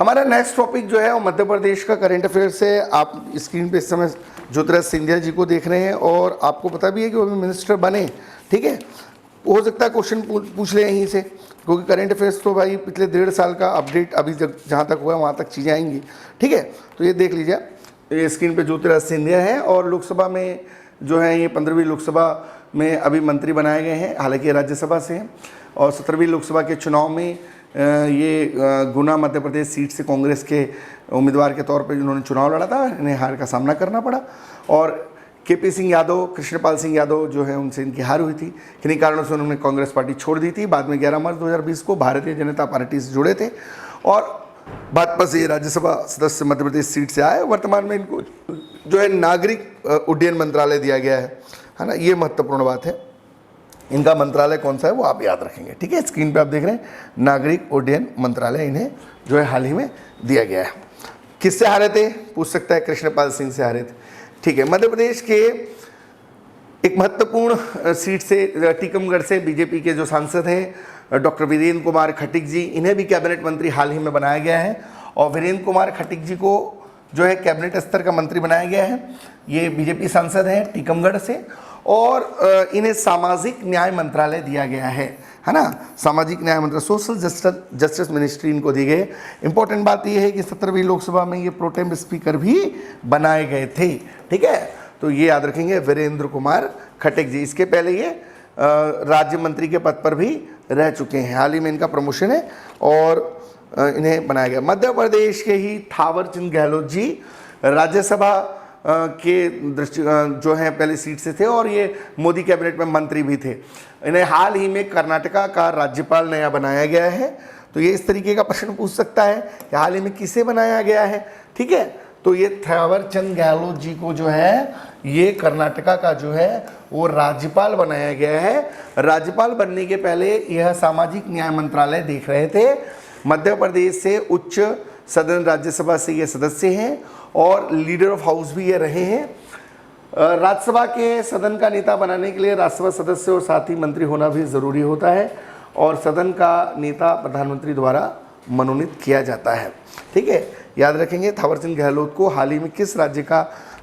हमारा next topic जो है वो मध्य प्रदेश का करंट अफेयर्स है। आप स्क्रीन पे इस समय ज्योतिरादित्य सिंधिया जी को देख रहे हैं और आपको पता भी है कि वो अभी मिनिस्टर बने, ठीक है। हो सकता है क्वेश्चन पूछ ले यहीं से, क्योंकि करंट अफेयर्स तो भाई पिछले 1.5 साल का अपडेट अभी जहाँ तक हुआ वहाँ तक चीज़ें आएंगी, ठीक है। तो ये देख लीजिए, ये स्क्रीन पे ज्योतिरादित्य सिंधिया है और लोकसभा में जो है ये 15वीं लोकसभा में अभी मंत्री बनाए गए हैं, हालांकि राज्यसभा से हैं। और 17वीं लोकसभा के चुनाव में ये गुना मध्य प्रदेश सीट से कांग्रेस के उम्मीदवार के तौर पर जिन्होंने चुनाव लड़ा था, इन्हें हार का सामना करना पड़ा। और केपी सिंह यादव, कृष्णपाल सिंह यादव जो है उनसे इनकी हार हुई थी। किन्हीं कारणों से उन्होंने कांग्रेस पार्टी छोड़ दी थी। बाद में 11 मार्च 2020 को भारतीय जनता पार्टी से जुड़े थे और भाजपा से राज्यसभा सदस्य मध्य प्रदेश सीट से आए। वर्तमान में इनको जो है नागरिक उड्डयन मंत्रालय दिया गया है ना। ये महत्वपूर्ण बात है। इनका मंत्रालय कौन सा है वो आप याद रखेंगे, ठीक है। स्क्रीन पे आप देख रहे हैं नागरिक उड्डयन मंत्रालय इन्हें जो है हाल ही में दिया गया है। किससे हारे थे पूछ सकता है, कृष्णपाल सिंह से हारे थे, ठीक है। मध्य प्रदेश के एक महत्वपूर्ण सीट से टीकमगढ़ से बीजेपी के जो सांसद हैं डॉक्टर वीरेंद्र कुमार खटीक जी, इन्हें भी कैबिनेट मंत्री हाल ही में बनाया गया है। और वीरेंद्र कुमार खटीक जी को जो है कैबिनेट स्तर का मंत्री बनाया गया है। ये बीजेपी सांसद हैं टीकमगढ़ से और इन्हें सामाजिक न्याय मंत्रालय दिया गया है ना। सामाजिक न्याय मंत्रालय, सोशल जस्टिस मिनिस्ट्री इनको दी गई। इंपॉर्टेंट बात यह है कि 17वीं लोकसभा में ये प्रोटेम स्पीकर भी बनाए गए थे, ठीक है। तो ये याद रखेंगे वीरेंद्र कुमार खटीक जी। इसके पहले ये राज्य मंत्री के पद पर भी रह चुके हैं, हाल ही में इनका प्रमोशन है और इन्हें बनाया गया। मध्य प्रदेश के ही थावर चंद गहलोत जी राज्यसभा के दृष्टि जो है पहले सीट से थे और ये मोदी कैबिनेट में मंत्री भी थे। इन्हें हाल ही में कर्नाटका का राज्यपाल नया बनाया गया है। तो ये इस तरीके का प्रश्न पूछ सकता है कि हाल ही में किसे बनाया गया है, ठीक है। तो ये थावर चंद गहलोत जी को जो है ये कर्नाटका का जो है वो राज्यपाल बनाया गया है। राज्यपाल बनने के पहले यह सामाजिक न्याय मंत्रालय देख रहे थे। मध्य प्रदेश से उच्च सदन राज्यसभा से ये सदस्य हैं और लीडर ऑफ हाउस भी ये रहे हैं। राज्यसभा के सदन का नेता बनाने के लिए राज्यसभा सदस्य और साथ ही मंत्री होना भी ज़रूरी होता है और सदन का नेता प्रधानमंत्री द्वारा मनोनीत किया जाता है, ठीक है। याद रखेंगे थावरचंद गहलोत को हाल ही में किस राज्य का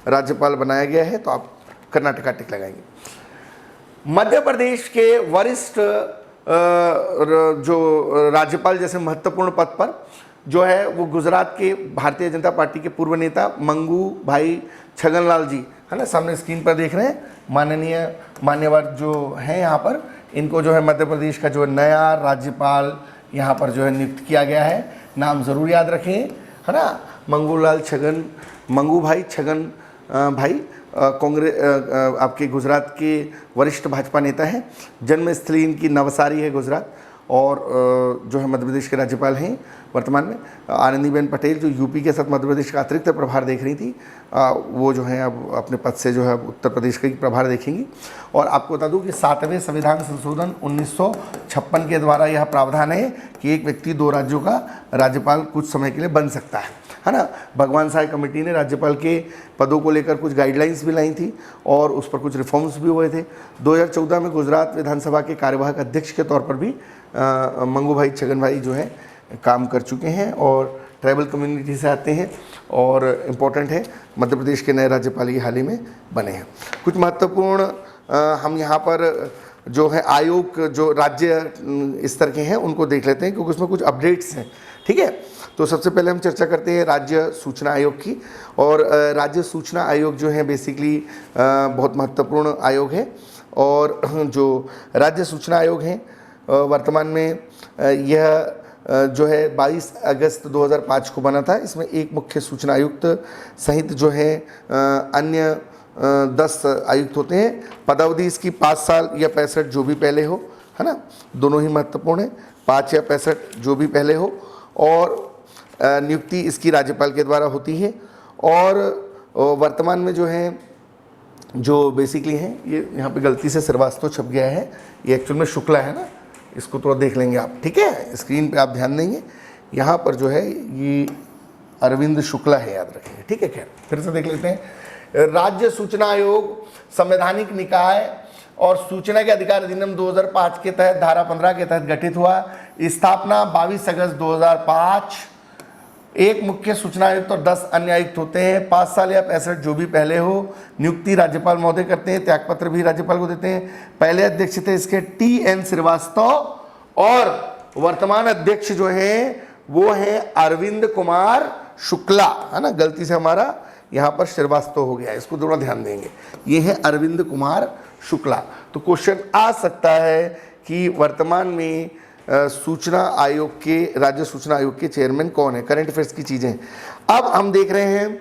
राज्यपाल बनाया गया है, तो आप कर्नाटका टिक लगाएंगे। मध्य प्रदेश के वरिष्ठ जो राज्यपाल जैसे महत्वपूर्ण पद पर जो है वो गुजरात के भारतीय जनता पार्टी के पूर्व नेता मंगू भाई छगनलाल जी है ना, सामने स्क्रीन पर देख रहे हैं। मान्यवर जो हैं यहाँ पर, इनको जो है मध्य प्रदेश का जो नया राज्यपाल यहाँ पर जो है नियुक्त किया गया है। नाम ज़रूर याद रखें, है ना। मंगू भाई छगन भाई कांग्रेस आपके गुजरात के वरिष्ठ भाजपा नेता हैं। जन्मस्थली इनकी नवसारी है गुजरात और जो है मध्य प्रदेश के राज्यपाल हैं वर्तमान में। आनंदीबेन पटेल जो यूपी के साथ मध्य प्रदेश का अतिरिक्त प्रभार देख रही थी, वो जो है अब अपने पद से जो है उत्तर प्रदेश का ही प्रभार देखेंगी। और आपको बता दूं कि 7वें संविधान संशोधन 1956 के द्वारा यह प्रावधान है कि एक व्यक्ति 2 राज्यों का राज्यपाल कुछ समय के लिए बन सकता है ना। भगवान साय कमेटी ने राज्यपाल के पदों को लेकर कुछ गाइडलाइंस भी लाई थी और उस पर कुछ रिफॉर्म्स भी हुए थे। 2014 में गुजरात विधानसभा के कार्यवाहक अध्यक्ष के तौर पर भी मंगू भाई छगन भाई जो है काम कर चुके हैं और ट्राइबल कम्युनिटी से आते हैं और इम्पोर्टेंट है मध्य प्रदेश के नए राज्यपाल ये हाल ही में बने हैं। कुछ महत्वपूर्ण हम यहाँ पर जो है आयोग जो राज्य स्तर के हैं उनको देख लेते हैं क्योंकि उसमें कुछ अपडेट्स हैं, ठीक है। तो सबसे पहले हम चर्चा करते हैं राज्य सूचना आयोग की। और राज्य सूचना आयोग जो है बेसिकली बहुत महत्वपूर्ण आयोग है और जो राज्य सूचना आयोग है वर्तमान में यह जो है 22 अगस्त 2005 को बना था। इसमें एक मुख्य सूचना आयुक्त सहित जो है अन्य 10 आयुक्त होते हैं। पदावधि इसकी 5 साल या 65 जो भी पहले हो, है ना, दोनों ही महत्वपूर्ण है, 5 या 65 जो भी पहले हो। और नियुक्ति इसकी राज्यपाल के द्वारा होती है। और वर्तमान में जो है जो बेसिकली हैं ये यहाँ पे गलती से श्रीवास्तव छप गया है, ये एक्चुअल में शुक्ला है ना, इसको थोड़ा देख लेंगे आप, ठीक है। स्क्रीन पे आप ध्यान देंगे, यहाँ पर जो है ये अरविंद शुक्ला है, याद रखेंगे, ठीक है। खैर फिर से देख लेते हैं। राज्य सूचना आयोग संवैधानिक निकाय और सूचना के अधिकार अधिनियम 2005 के तहत धारा 15 के तहत गठित हुआ। स्थापना 22 अगस्त 2005 एक मुख्य सूचना आयुक्त और 10 अन्य आयुक्त होते हैं। 5 साल या 65 जो भी पहले हो। नियुक्ति राज्यपाल महोदय करते हैं, त्यागपत्र भी राज्यपाल को देते हैं। पहले अध्यक्ष थे इसके TN श्रीवास्तव, और वर्तमान अध्यक्ष जो हैं वो है अरविंद कुमार शुक्ला, है ना, गलती से हमारा यहाँ पर श्रीवास्तव हो गया, इसको थोड़ा ध्यान देंगे। ये है अरविंद कुमार शुक्ला। तो क्वेश्चन आ सकता है कि वर्तमान में सूचना आयोग के, राज्य सूचना आयोग के चेयरमैन कौन है। करंट अफेयर्स की चीजें अब हम देख रहे हैं।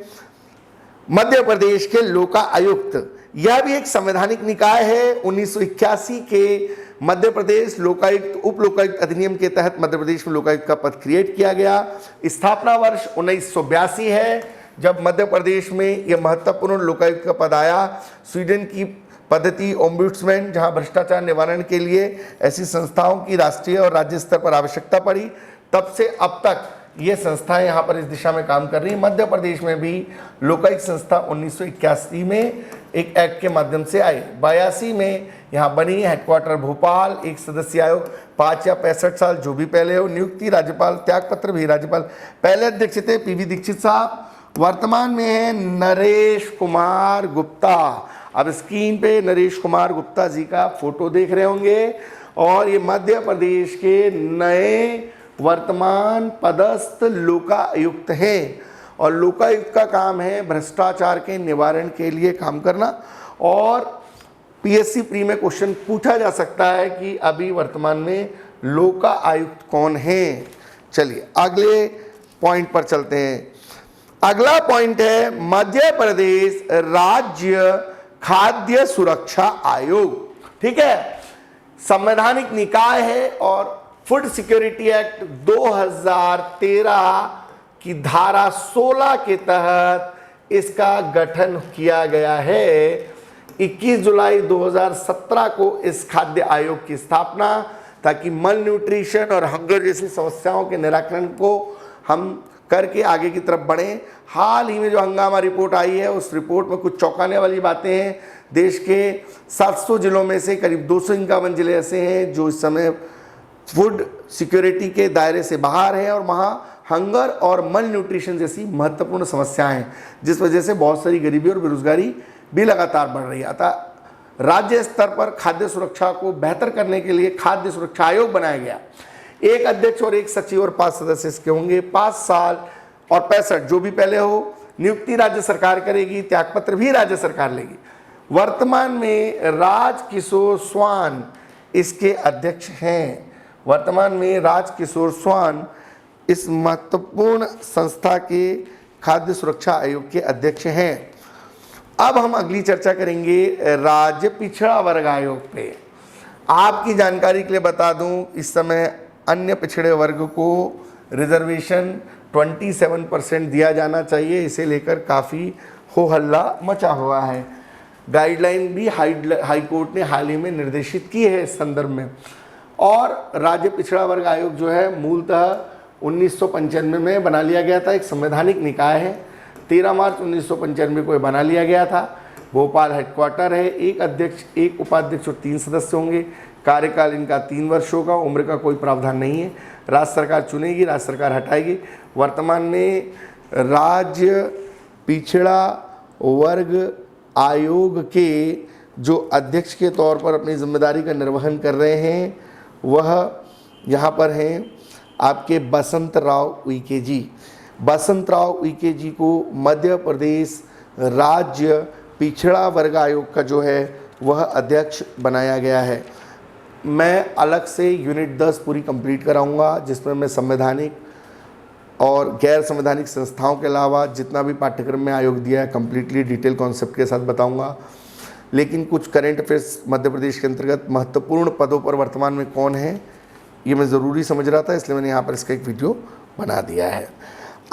मध्य प्रदेश के लोका आयुक्त, यह भी एक संवैधानिक निकाय है। 1981 के मध्य प्रदेश लोकायुक्त उप लोकायुक्त अधिनियम के तहत मध्य प्रदेश में लोकायुक्त का पद क्रिएट किया गया। स्थापना वर्ष 1982 है, जब मध्य प्रदेश में यह महत्वपूर्ण लोकायुक्त का पद आया। स्वीडन की पद्धति ओम्बुड्समैन, जहां भ्रष्टाचार निवारण के लिए ऐसी संस्थाओं की राष्ट्रीय और राज्य स्तर पर आवश्यकता पड़ी, तब से अब तक ये संस्थाएं यहाँ पर इस दिशा में काम कर रही हैं। मध्य प्रदेश में भी लोकायुक्त संस्था 1981 में एक एक्ट के माध्यम से आई। 82 में यहाँ बनी, हेडक्वार्टर भोपाल, एक सदस्य आयोग, 5 या 65 साल जो भी पहले हो। नियुक्ति राज्यपाल, त्यागपत्र भी राज्यपाल। पहले अध्यक्ष थे PV दीक्षित साहब, वर्तमान में है नरेश कुमार गुप्ता। अब स्क्रीन पे नरेश कुमार गुप्ता जी का फोटो देख रहे होंगे, और ये मध्य प्रदेश के नए वर्तमान पदस्थ लोकायुक्त हैं। और लोकायुक्त का काम है भ्रष्टाचार के निवारण के लिए काम करना। और PSC प्री में क्वेश्चन पूछा जा सकता है कि अभी वर्तमान में लोकायुक्त कौन है। चलिए अगले पॉइंट पर चलते हैं। अगला पॉइंट है मध्य प्रदेश राज्य खाद्य सुरक्षा आयोग। ठीक है, संवैधानिक निकाय है और फूड सिक्योरिटी एक्ट 2013 की धारा 16 के तहत इसका गठन किया गया है। 21 जुलाई 2017 को इस खाद्य आयोग की स्थापना, ताकि मल न्यूट्रिशन और हंगर जैसी समस्याओं के निराकरण को हम करके आगे की तरफ बढ़ें। हाल ही में जो हंगामा रिपोर्ट आई है, उस रिपोर्ट में कुछ चौंकाने वाली बातें हैं। देश के 700 जिलों में से करीब 251 जिले ऐसे हैं जो इस समय फूड सिक्योरिटी के दायरे से बाहर हैं, और वहाँ हंगर और मल न्यूट्रिशन जैसी महत्वपूर्ण समस्याएं हैं, जिस वजह से बहुत सारी गरीबी और बेरोजगारी भी लगातार बढ़ रही है। अतः राज्य स्तर पर खाद्य सुरक्षा को बेहतर करने के लिए खाद्य सुरक्षा आयोग बनाया गया। एक अध्यक्ष और एक सचिव और 5 सदस्य इसके होंगे। 5 साल और 65 जो भी पहले हो। नियुक्ति राज्य सरकार करेगी, त्यागपत्र भी राज्य सरकार लेगी। वर्तमान में राजकिशोर स्वान इसके अध्यक्ष हैं। वर्तमान में राजकिशोर स्वान इस महत्वपूर्ण संस्था के खाद्य सुरक्षा आयोग के अध्यक्ष हैं। अब हम अगली चर्चा करेंगे राज्य पिछड़ा वर्ग आयोग पे। आपकी जानकारी के लिए बता दूं, इस समय अन्य पिछड़े वर्ग को रिजर्वेशन 27% दिया जाना चाहिए, इसे लेकर काफ़ी हो हल्ला मचा हुआ है। गाइडलाइन भी हाई कोर्ट ने हाल ही में निर्देशित की है इस संदर्भ में। और राज्य पिछड़ा वर्ग आयोग जो है मूलतः 1995 में बना लिया गया था, एक संवैधानिक निकाय है। 13 मार्च 1995 को बना लिया गया था। भोपाल हेडक्वार्टर है। एक अध्यक्ष, एक उपाध्यक्ष और 3 सदस्य होंगे। कार्यकाल इनका 3 वर्ष होगा। उम्र का कोई प्रावधान नहीं है। राज्य सरकार चुनेगी, राज्य सरकार हटाएगी। वर्तमान में राज्य पिछड़ा वर्ग आयोग के जो अध्यक्ष के तौर पर अपनी जिम्मेदारी का निर्वहन कर रहे हैं, वह यहाँ पर हैं आपके बसंत राव उइके जी। बसंत राव उइके जी को मध्य प्रदेश राज्य पिछड़ा वर्ग आयोग का जो है वह अध्यक्ष बनाया गया है। मैं अलग से यूनिट 10 पूरी कंप्लीट कराऊंगा, जिसमें मैं संवैधानिक और गैर संवैधानिक संस्थाओं के अलावा जितना भी पाठ्यक्रम में आयोग दिया है कंप्लीटली डिटेल कॉन्सेप्ट के साथ बताऊंगा। लेकिन कुछ करंट अफेयर्स मध्य प्रदेश के अंतर्गत महत्वपूर्ण पदों पर वर्तमान में कौन है, ये मैं ज़रूरी समझ रहा था, इसलिए मैंने यहाँ पर इसका एक वीडियो बना दिया है।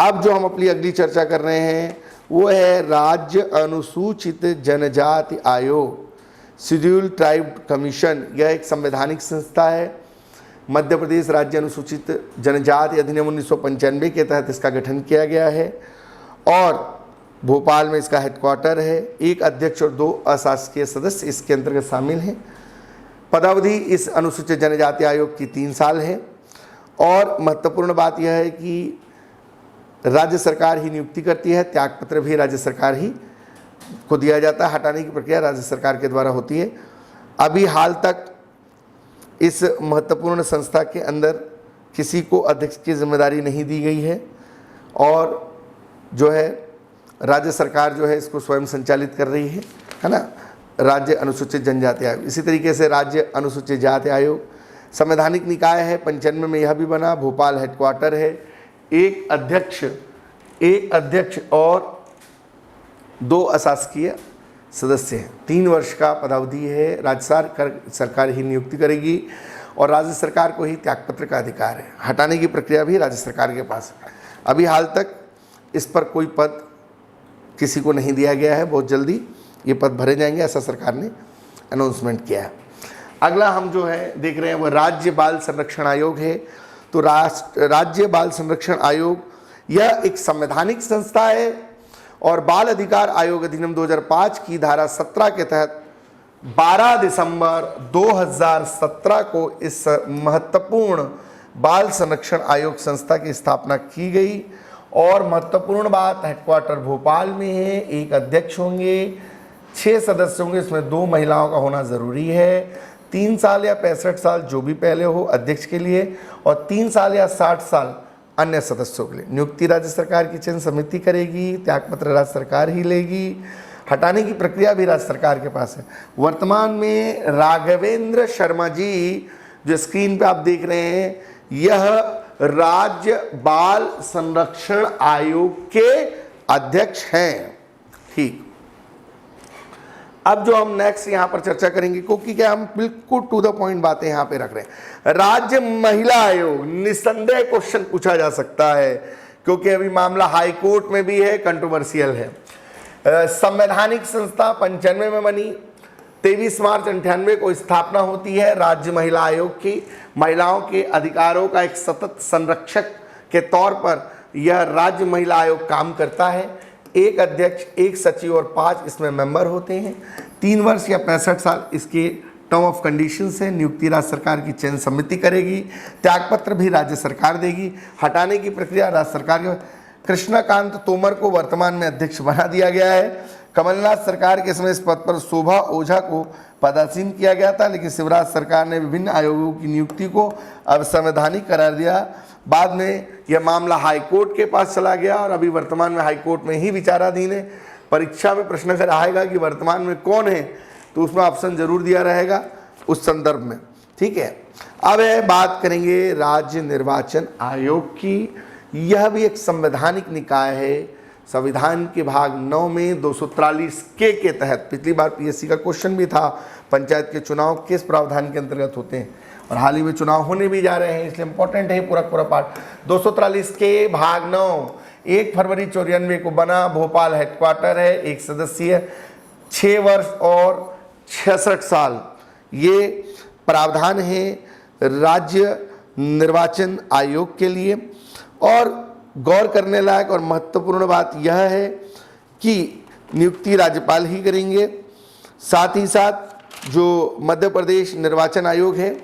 अब जो हम अपनी अगली चर्चा कर रहे हैं वो है राज्य अनुसूचित जनजाति आयोग, शेड्यूल ट्राइब कमीशन। यह एक संवैधानिक संस्था है। मध्य प्रदेश राज्य अनुसूचित जनजाति अधिनियम 1995 के तहत इसका गठन किया गया है और भोपाल में इसका हेडक्वार्टर है। एक अध्यक्ष और 2 अशासकीय सदस्य इसके अंतर्गत शामिल हैं। पदावधि इस अनुसूचित जनजाति आयोग की 3 साल है। और महत्वपूर्ण बात यह है कि राज्य सरकार ही नियुक्ति करती है, त्यागपत्र भी राज्य सरकार ही को दिया जाता है, हटाने की प्रक्रिया राज्य सरकार के द्वारा होती है। अभी हाल तक इस महत्वपूर्ण संस्था के अंदर किसी को अध्यक्ष की जिम्मेदारी नहीं दी गई है और जो है राज्य सरकार जो है इसको स्वयं संचालित कर रही है ना। राज्य अनुसूचित जनजाति आयोग, इसी तरीके से राज्य अनुसूचित जाति आयोग संवैधानिक निकाय है, 95 में यह भी बना, भोपाल हेडक्वार्टर है। एक अध्यक्ष और 2 अशासकीय सदस्य हैं। 3 वर्ष का पदावधि है, राज्य सरकार ही नियुक्ति करेगी और राज्य सरकार को ही त्यागपत्र का अधिकार है। हटाने की प्रक्रिया भी राज्य सरकार के पास है। अभी हाल तक इस पर कोई पद किसी को नहीं दिया गया है, बहुत जल्दी ये पद भरे जाएंगे, ऐसा सरकार ने अनाउंसमेंट किया है। अगला हम जो है देख रहे हैं वो राज्य बाल संरक्षण आयोग है। तो राज्य बाल संरक्षण आयोग यह एक संवैधानिक संस्था है और बाल अधिकार आयोग अधिनियम 2005 की धारा 17 के तहत 12 दिसंबर 2017 को इस महत्वपूर्ण बाल संरक्षण आयोग संस्था की स्थापना की गई। और महत्वपूर्ण बात, हेडक्वार्टर भोपाल में है, एक अध्यक्ष होंगे, 6 सदस्य होंगे, इसमें 2 महिलाओं का होना ज़रूरी है। 3 साल या 65 साल जो भी पहले हो अध्यक्ष के लिए और 3 साल या 60 साल अन्य सदस्यों के लिए। नियुक्ति राज्य सरकार की चयन समिति करेगी, त्यागपत्र राज्य सरकार ही लेगी, हटाने की प्रक्रिया भी राज्य सरकार के पास है। वर्तमान में राघवेंद्र शर्मा जी जो स्क्रीन पे आप देख रहे हैं, यह राज्य बाल संरक्षण आयोग के अध्यक्ष हैं। ठीक, अब जो हम नेक्स्ट यहां पर चर्चा करेंगे, क्योंकि क्या हम बिल्कुल टू द पॉइंट बातें यहां पे रख रहे हैं। राज्य महिला आयोग, निसंदेह क्वेश्चन पूछा जा सकता है क्योंकि अभी मामला हाई कोर्ट में भी है, कंट्रोवर्शियल है। संवैधानिक संस्था 95 में बनी, 23 मार्च 98 को स्थापना होती है राज्य महिला आयोग की। महिलाओं के अधिकारों का एक सतत संरक्षक के तौर पर यह राज्य महिला आयोग काम करता है। एक अध्यक्ष, एक सचिव और 5 इसमें मेंबर होते हैं। 3 वर्ष या 65 साल इसके टर्म ऑफ कंडीशंस है। नियुक्ति राज्य सरकार की चयन समिति करेगी, त्यागपत्र भी राज्य सरकार देगी, हटाने की प्रक्रिया राज्य सरकार के। कृष्णकांत तोमर को वर्तमान में अध्यक्ष बना दिया गया है। कमलनाथ सरकार के समय इस पद पर शोभा ओझा को पदासीन किया गया था, लेकिन शिवराज सरकार ने विभिन्न आयोगों की नियुक्ति को अवसंवैधानिक करार दिया। बाद में यह मामला हाई कोर्ट के पास चला गया और अभी वर्तमान में हाई कोर्ट में ही विचाराधीन है। परीक्षा में प्रश्न अगर आएगा कि वर्तमान में कौन है तो उसमें ऑप्शन जरूर दिया रहेगा उस संदर्भ में। ठीक है, अब बात करेंगे राज्य निर्वाचन आयोग की। यह भी एक संवैधानिक निकाय है। संविधान के भाग 9 में 243 के तहत, पिछली बार पीएससी का क्वेश्चन भी था, पंचायत के चुनाव किस प्रावधान के अंतर्गत होते हैं, और हाल ही में चुनाव होने भी जा रहे हैं, इसलिए इंपॉर्टेंट है पूरा पार्ट। 243 के भाग 9 1 फरवरी 94 को बना, भोपाल हेडक्वार्टर है, एक सदस्यीय, 6 वर्ष और 66 साल ये प्रावधान है राज्य निर्वाचन आयोग के लिए। और गौर करने लायक और महत्वपूर्ण बात यह है कि नियुक्ति राज्यपाल ही करेंगे। साथ ही साथ जो मध्य प्रदेश निर्वाचन आयोग है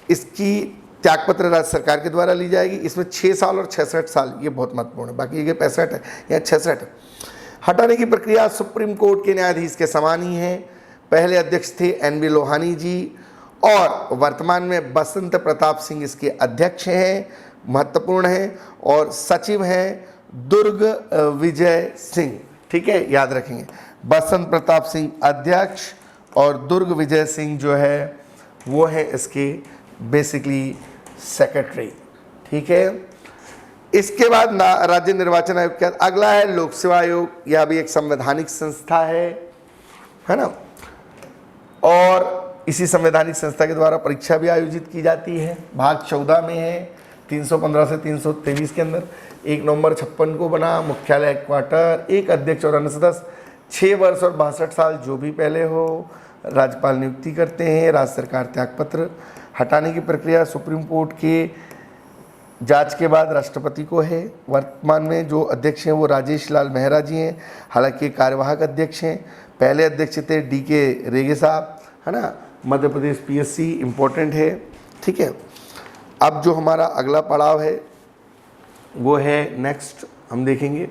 इसकी त्यागपत्र राज्य सरकार के द्वारा ली जाएगी। इसमें 6 साल और 66 साल, ये बहुत महत्वपूर्ण है, बाकी ये 65 है या 66 है। हटाने की प्रक्रिया सुप्रीम कोर्ट के न्यायाधीश के समान ही है। पहले अध्यक्ष थे NB लोहानी जी और वर्तमान में बसंत प्रताप सिंह इसके अध्यक्ष हैं, महत्वपूर्ण है। और सचिव हैं दुर्ग विजय सिंह। ठीक है, याद रखेंगे, बसंत प्रताप सिंह अध्यक्ष और दुर्ग विजय सिंह जो है वो है इसके बेसिकली सेक्रेटरी। ठीक है, इसके बाद राज्य निर्वाचन आयोग के अगला है लोक सेवा आयोग। यह भी एक संवैधानिक संस्था है ना, और इसी संवैधानिक संस्था के द्वारा परीक्षा भी आयोजित की जाती है। भाग 14 में है, 315 से 323 के अंदर। 1 नवंबर 56 को बना, मुख्यालय हेडक्वार्टर, एक अध्यक्ष और अन्य सदस्य, 6 वर्ष और 62 साल जो भी पहले हो, राज्यपाल नियुक्ति करते हैं, राज्य सरकार त्यागपत्र। हटाने की प्रक्रिया सुप्रीम कोर्ट के जांच के बाद राष्ट्रपति को है। वर्तमान में जो अध्यक्ष हैं वो राजेश लाल मेहरा जी हैं, हालांकि कार्यवाहक अध्यक्ष हैं। पहले अध्यक्ष थे DK रेगे साहब, है ना, मध्य प्रदेश PSC, इम्पोर्टेंट है। ठीक है, अब जो हमारा अगला पड़ाव है वो है नेक्स्ट हम देखेंगे